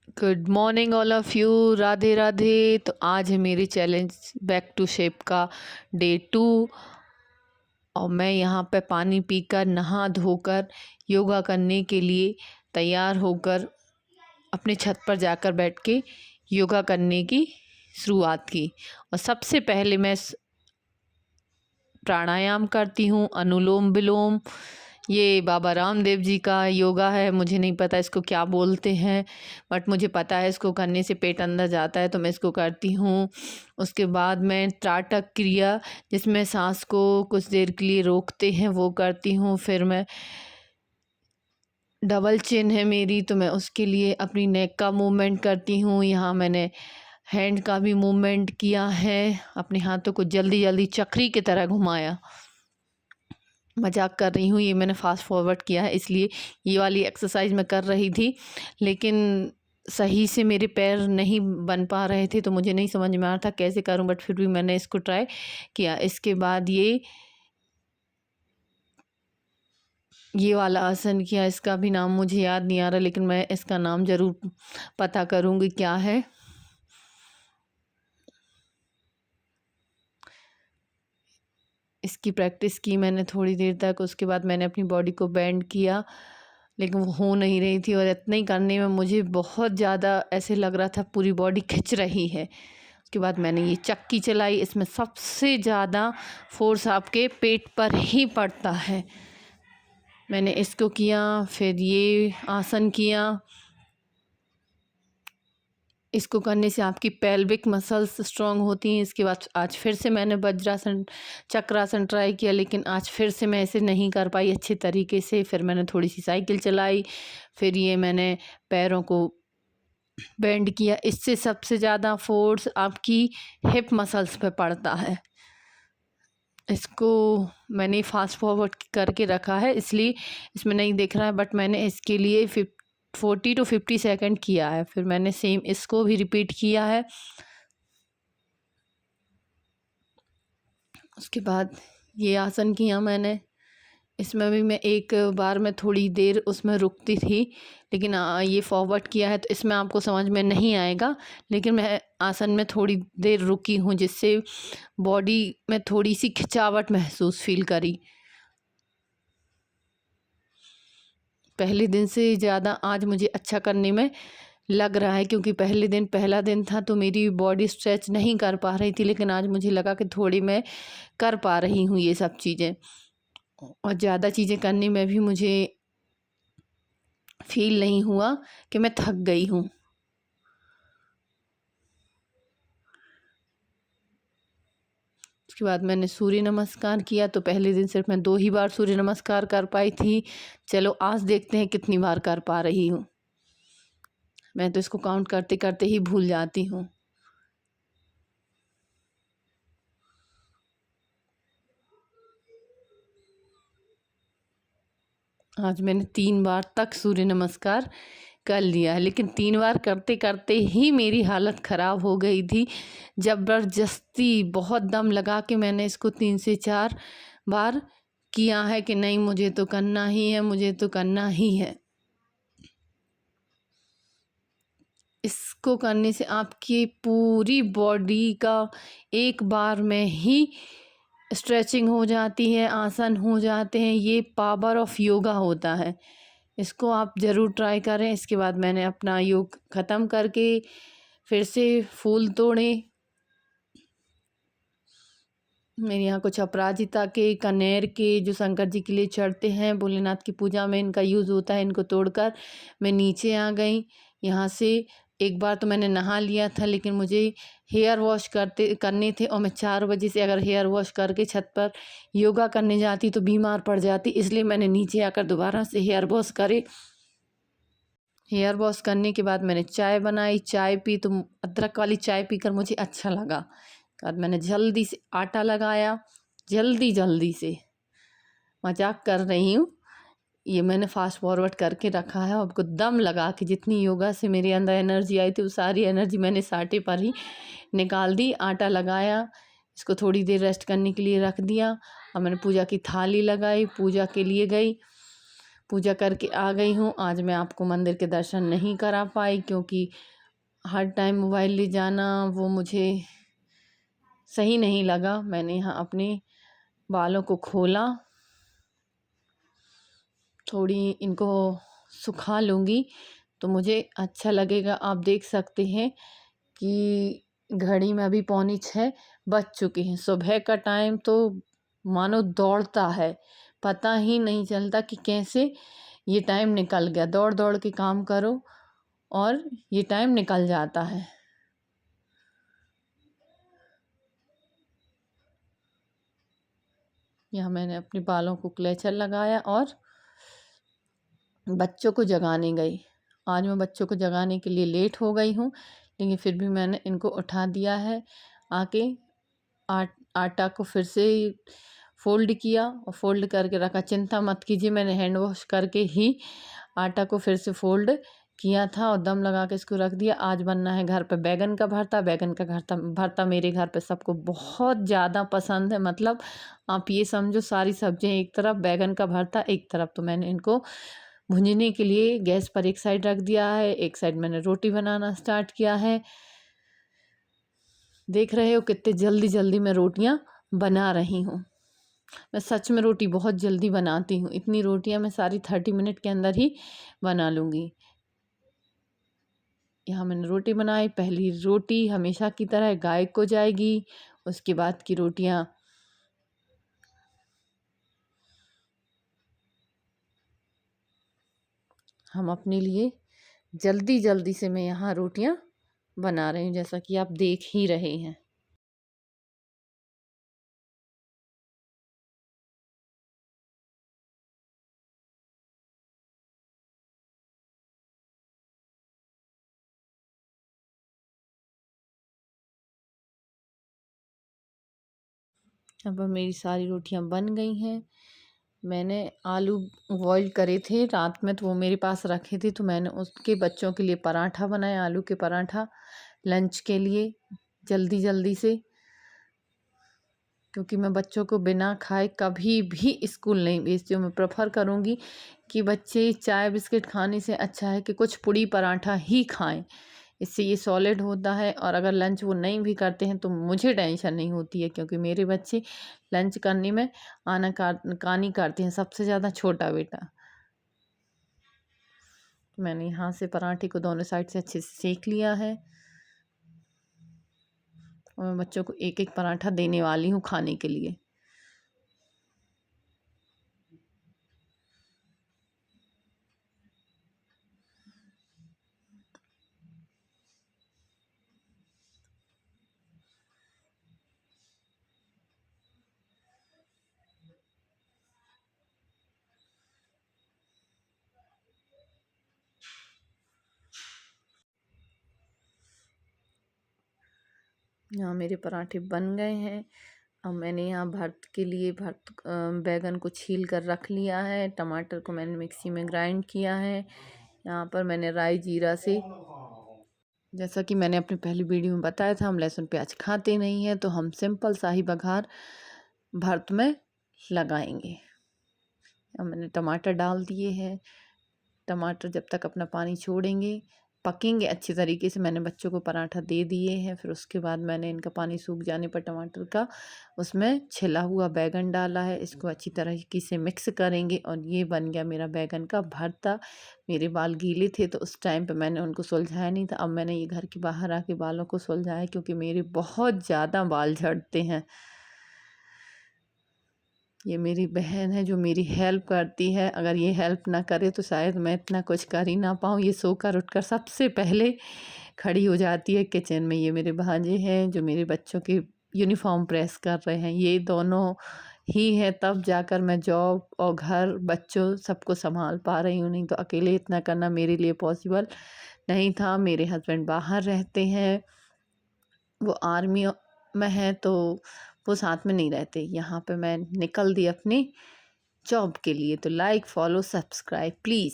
Good morning all of you. Radhe Radhe. तो आज है मेरी चैलेंज बैक टू शेप का डे 2 और मैं यहाँ पे पानी पीकर नहा धोकर योगा करने के लिए तैयार होकर अपने छत पर जाकर बैठ के योगा करने की शुरुआत की। और सबसे पहले मैं प्राणायाम करती हूँ, अनुलोम विलोम। ये बाबा रामदेव जी का योगा है, मुझे नहीं पता इसको क्या बोलते हैं, बट मुझे पता है इसको करने से पेट अंदर जाता है, तो मैं इसको करती हूँ। उसके बाद मैं त्राटक क्रिया, जिसमें सांस को कुछ देर के लिए रोकते हैं, वो करती हूँ। फिर मैं डबल चिन है मेरी, तो मैं उसके लिए अपनी नेक का मूवमेंट करती हूँ। यहाँ मैंने हैंड का भी मूवमेंट किया है, अपने हाथों को जल्दी जल्दी चक्री की तरह घुमाया। मजाक कर रही हूँ, ये मैंने फास्ट फॉरवर्ड किया है, इसलिए ये वाली एक्सरसाइज मैं कर रही थी, लेकिन सही से मेरे पैर नहीं बन पा रहे थे, तो मुझे नहीं समझ में आ रहा था कैसे करूँ, बट फिर भी मैंने इसको ट्राई किया। इसके बाद ये वाला आसन किया, इसका भी नाम मुझे याद नहीं आ रहा, लेकिन मैं इसका नाम ज़रूर पता करूँगी क्या है। इसकी प्रैक्टिस की मैंने थोड़ी देर तक। उसके बाद मैंने अपनी बॉडी को बेंड किया, लेकिन वो हो नहीं रही थी, और इतना ही करने में मुझे बहुत ज़्यादा ऐसे लग रहा था पूरी बॉडी खिंच रही है। उसके बाद मैंने ये चक्की चलाई, इसमें सबसे ज़्यादा फोर्स आपके पेट पर ही पड़ता है। मैंने इसको किया, फिर ये आसन किया। इसको करने से आपकी पेल्विक मसल्स स्ट्रांग होती हैं। इसके बाद आज फिर से मैंने वज्रासन चक्रासन ट्राई किया, लेकिन आज फिर से मैं ऐसे नहीं कर पाई अच्छे तरीके से। फिर मैंने थोड़ी सी साइकिल चलाई, फिर ये मैंने पैरों को बेंड किया। इससे सबसे ज़्यादा फोर्स आपकी हिप मसल्स पे पड़ता है। इसको मैंने फास्ट फॉरवर्ड करके रखा है, इसलिए इसमें नहीं दिख रहा है, बट मैंने इसके लिए 40 to 50 सेकंड किया है। फिर मैंने सेम इसको भी रिपीट किया है। उसके बाद ये आसन किया मैंने, इसमें भी मैं एक बार में थोड़ी देर उसमें रुकती थी, लेकिन ये फॉरवर्ड किया है तो इसमें आपको समझ में नहीं आएगा, लेकिन मैं आसन में थोड़ी देर रुकी हूँ, जिससे बॉडी में थोड़ी सी खिंचावट महसूस फील करी। पहले दिन से ज़्यादा आज मुझे अच्छा करने में लग रहा है, क्योंकि पहला दिन था तो मेरी बॉडी स्ट्रेच नहीं कर पा रही थी, लेकिन आज मुझे लगा कि थोड़ी मैं कर पा रही हूँ ये सब चीज़ें। और ज़्यादा चीज़ें करने में भी मुझे फील नहीं हुआ कि मैं थक गई हूँ। उसके बाद मैंने सूर्य नमस्कार किया, तो पहले दिन सिर्फ मैं 2 ही बार सूर्य नमस्कार कर पाई थी। चलो आज देखते हैं कितनी बार कर पा रही हूँ। मैं तो इसको काउंट करते करते ही भूल जाती हूँ। आज मैंने 3 बार तक सूर्य नमस्कार कर लिया है, लेकिन 3 बार करते करते ही मेरी हालत ख़राब हो गई थी। ज़बरदस्ती बहुत दम लगा के मैंने इसको 3 से 4 बार किया है कि नहीं, मुझे तो करना ही है, मुझे तो करना ही है। इसको करने से आपकी पूरी बॉडी का एक बार में ही स्ट्रेचिंग हो जाती है, आसन हो जाते हैं। ये पावर ऑफ योगा होता है, इसको आप ज़रूर ट्राई करें। इसके बाद मैंने अपना योग ख़त्म करके फिर से फूल तोड़े। मेरे यहाँ कुछ अपराजिता के, कनेर के, जो शंकर जी के लिए चढ़ते हैं, भोलेनाथ की पूजा में इनका यूज़ होता है, इनको तोड़कर मैं नीचे आ गई। यहाँ से एक बार तो मैंने नहा लिया था, लेकिन मुझे हेयर वॉश करने थे, और मैं 4 बजे से अगर हेयर वॉश करके छत पर योगा करने जाती तो बीमार पड़ जाती, इसलिए मैंने नीचे आकर दोबारा से हेयर वॉश करे। हेयर वॉश करने के बाद मैंने चाय बनाई, चाय पी, तो अदरक वाली चाय पीकर मुझे अच्छा लगा। बाद मैंने जल्दी से आटा लगाया, जल्दी से। मजाक कर रही हूँ, ये मैंने फास्ट फॉरवर्ड करके रखा है। आपको दम लगा के जितनी योगा से मेरे अंदर एनर्जी आई थी, वो सारी एनर्जी मैंने साटे पर ही निकाल दी। आटा लगाया, इसको थोड़ी देर रेस्ट करने के लिए रख दिया, और मैंने पूजा की थाली लगाई, पूजा के लिए गई। पूजा करके आ गई हूँ। आज मैं आपको मंदिर के दर्शन नहीं करा पाई क्योंकि हर टाइम मोबाइल ले जाना वो मुझे सही नहीं लगा। मैंने यहाँ अपने बालों को खोला, थोड़ी इनको सुखा लूँगी तो मुझे अच्छा लगेगा। आप देख सकते हैं कि घड़ी में अभी 5:45 बज चुके हैं। सुबह का टाइम तो मानो दौड़ता है, पता ही नहीं चलता कि कैसे ये टाइम निकल गया। दौड़ दौड़ के काम करो और ये टाइम निकल जाता है। यहाँ मैंने अपने बालों को क्लेचर लगाया और बच्चों को जगाने गई। आज मैं बच्चों को जगाने के लिए लेट हो गई हूँ, लेकिन फिर भी मैंने इनको उठा दिया है। आके आटा को फिर से फोल्ड किया और फोल्ड करके रखा। चिंता मत कीजिए, मैंने हैंड वॉश करके ही आटा को फिर से फोल्ड किया था और दम लगा के इसको रख दिया। आज बनना है घर पे बैगन का भरता। बैगन का भरता मेरे घर पे सबको बहुत ज़्यादा पसंद है। मतलब आप ये समझो सारी सब्जियां एक तरफ, बैगन का भरता एक तरफ। तो मैंने इनको भुनने के लिए गैस पर एक साइड रख दिया है, एक साइड मैंने रोटी बनाना स्टार्ट किया है। देख रहे हो कितने जल्दी जल्दी मैं रोटियां बना रही हूँ। मैं सच में रोटी बहुत जल्दी बनाती हूँ। इतनी रोटियां मैं सारी 30 मिनट के अंदर ही बना लूँगी। यहाँ मैंने रोटी बनाई। पहली रोटी हमेशा की तरह गाय को जाएगी, उसके बाद की रोटियां हम अपने लिए जल्दी जल्दी से मैं यहाँ रोटियां बना रही हूँ, जैसा कि आप देख ही रहे हैं। अब मेरी सारी रोटियां बन गई हैं। मैंने आलू बॉईल करे थे रात में, तो वो मेरे पास रखे थे, तो मैंने उसके बच्चों के लिए पराठा बनाया, आलू के पराठा लंच के लिए जल्दी जल्दी से। क्योंकि मैं बच्चों को बिना खाए कभी भी स्कूल नहीं भेजती हूँ। मैं प्रेफर करूँगी कि बच्चे चाय बिस्किट खाने से अच्छा है कि कुछ पूड़ी पराठा ही खाएं। इससे ये सॉलिड होता है, और अगर लंच वो नहीं भी करते हैं तो मुझे टेंशन नहीं होती है, क्योंकि मेरे बच्चे लंच करने में आनाकानी करते हैं, सबसे ज़्यादा छोटा बेटा। मैंने यहाँ से पराठे को दोनों साइड से अच्छे से सेक लिया है और मैं बच्चों को एक एक पराठा देने वाली हूँ खाने के लिए। यहाँ मेरे पराठे बन गए हैं। अब मैंने यहाँ भर्त के लिए बैगन को छील कर रख लिया है। टमाटर को मैंने मिक्सी में ग्राइंड किया है। यहाँ पर मैंने राई जीरा से, जैसा कि मैंने अपनी पहली वीडियो में बताया था, हम लहसुन प्याज खाते नहीं हैं, तो हम सिंपल सा ही बघार भर्त में लगाएंगे। अब मैंने टमाटर डाल दिए हैं। टमाटर जब तक अपना पानी छोड़ेंगे, पकेंगे अच्छी तरीके से। मैंने बच्चों को पराठा दे दिए हैं। फिर उसके बाद मैंने इनका पानी सूख जाने पर टमाटर का उसमें छिला हुआ बैगन डाला है। इसको अच्छी तरीके से मिक्स करेंगे और ये बन गया मेरा बैगन का भरता। मेरे बाल गीले थे तो उस टाइम पे मैंने उनको सुलझाया नहीं था। अब मैंने ये घर के बाहर आके बालों को सुलझाया, क्योंकि मेरे बहुत ज़्यादा बाल झड़ते हैं। ये मेरी बहन है जो मेरी हेल्प करती है। अगर ये हेल्प ना करे तो शायद मैं इतना कुछ कर ही ना पाऊँ। ये सोकर उठकर सबसे पहले खड़ी हो जाती है किचन में। ये मेरे भांजे हैं जो मेरे बच्चों के यूनिफॉर्म प्रेस कर रहे हैं। ये दोनों ही हैं, तब जाकर मैं जॉब और घर बच्चों सबको संभाल पा रही हूँ। नहीं तो अकेले इतना करना मेरे लिए पॉसिबल नहीं था। मेरे हस्बैंड बाहर रहते हैं, वो आर्मी में है, तो वो साथ में नहीं रहते। यहाँ पे मैं निकल दी अपनी जॉब के लिए। तो लाइक फॉलो सब्सक्राइब प्लीज़।